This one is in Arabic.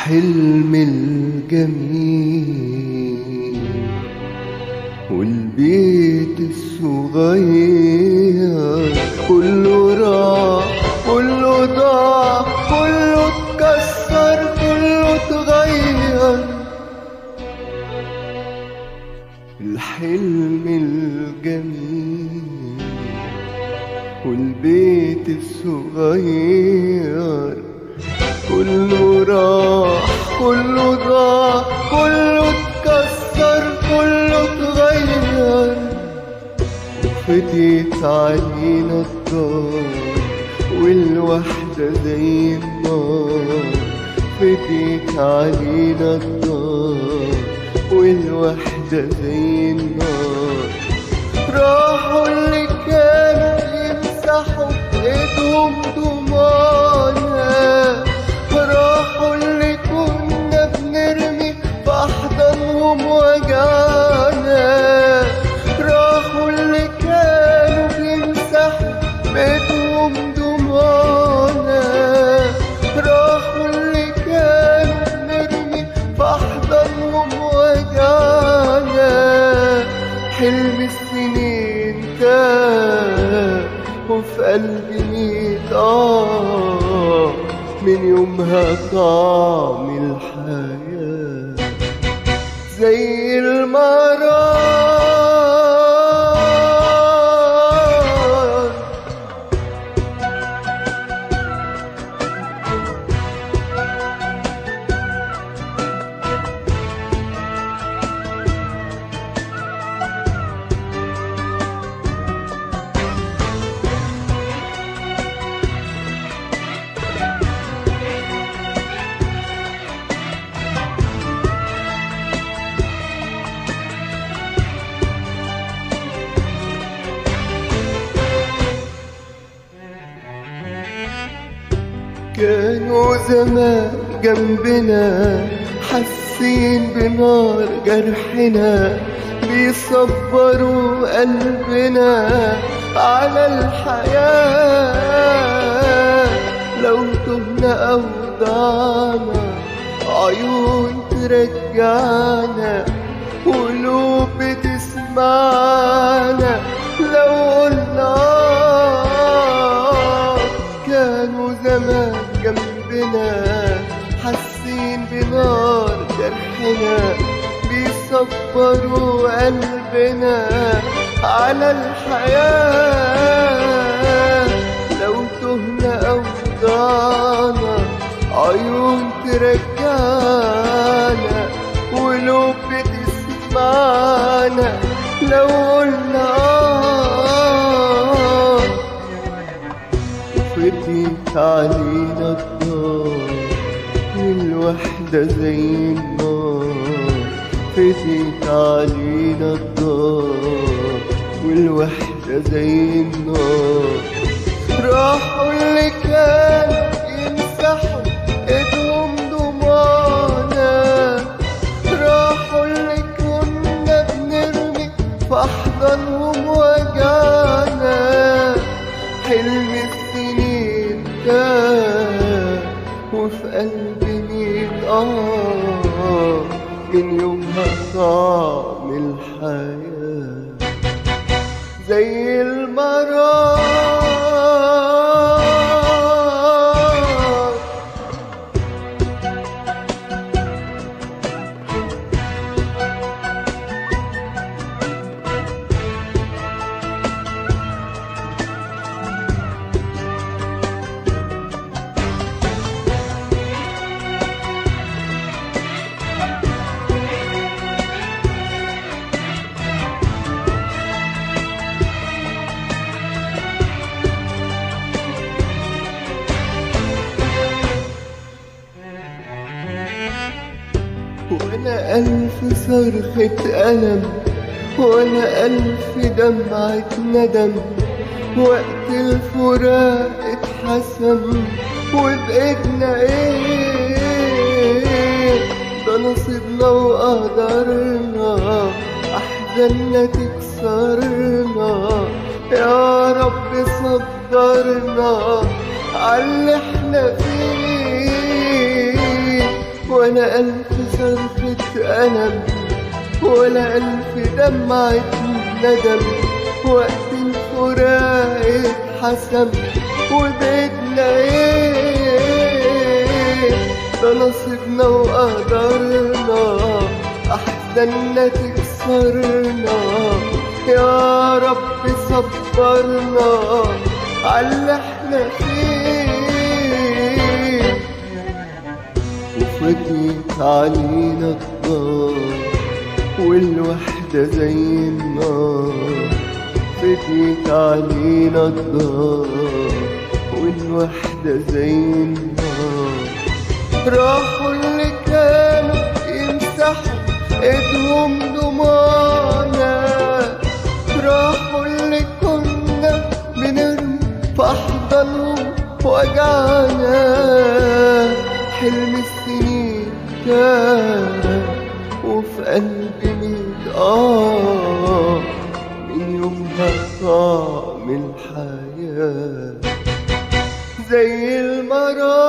الحلم الجميل والبيت الصغير كله راح كله ضاع كله اتكسر كله اتغير. الحلم الجميل والبيت الصغير كله راح كله ضاع كله اتكسر كله اتغير. فديت علينا الدار والوحدة زي النار. فديت علينا الدار والوحدة زي النار. راحوا اللي كانوا يمسحوا بإيدهم دموعنا. راحوا اللي كنا بنرمي في أحضانهم وجعنا. راحوا اللي كانوا بيمسحوا بإيدهم دموعنا. راحوا اللي كانوا بنرمي في أحضانهم وجعنا. حلم السنين تاه وفي قلبي ميت من يومها طعم الحياة زي المرار. كانوا زمان جنبنا حاسين بنار جرحنا. بيصبروا قلبنا على الحياة. لو تهنا أو ضعنا عيون ترجعنا قلوب بتسمعنا. لو قلنا كانوا زمان جنبنا حاسين بنار جرحنا. بيصبروا قلبنا على الحياة. لو تهنا أو ضعنا عيون ترجعنا قلوب بتسمعنا. لو قلنا فديت علينا الدار والوحدة زي النار. فديت علينا الدار والوحدة زي النار. راحوا اللي كانوا يمسحوا ايدهم دموعنا. راحوا اللي كنا بنرمي في أحضانهم وجعنا. حلم السنين تاه وفي قلبي ميت من يومها طعم الحياة زي المرار. وانا ألف صرخة ألم وانا ألف دمعة ندم. وقت الفراق اتحسم وبإيدنا ايه؟ ده نصيبنا وقدرنا أحزاننا تكسرنا. يا رب صدرنا عاللي احنا فيه. ولا ألف صرخة ألم ولا ألف دمعة ندم. وقت الفراق اتحسم وبيتنا ايه، ده نصيبنا وقدرنا، أحزاننا تكسرنا. يا رب صبرنا عاللي احنا فيه، وفضيت علينا الدار والوحدة زي النار. فضيت علينا الدار والوحدة زي النار. راحوا اللي كانوا يمسحوا ايدهم دموعنا، راحوا اللي كنا بنرمي في أحضانهم وجعنا. حلم السنين كان وفي قلبي ميت من يومها طعم الحياة زي المرار.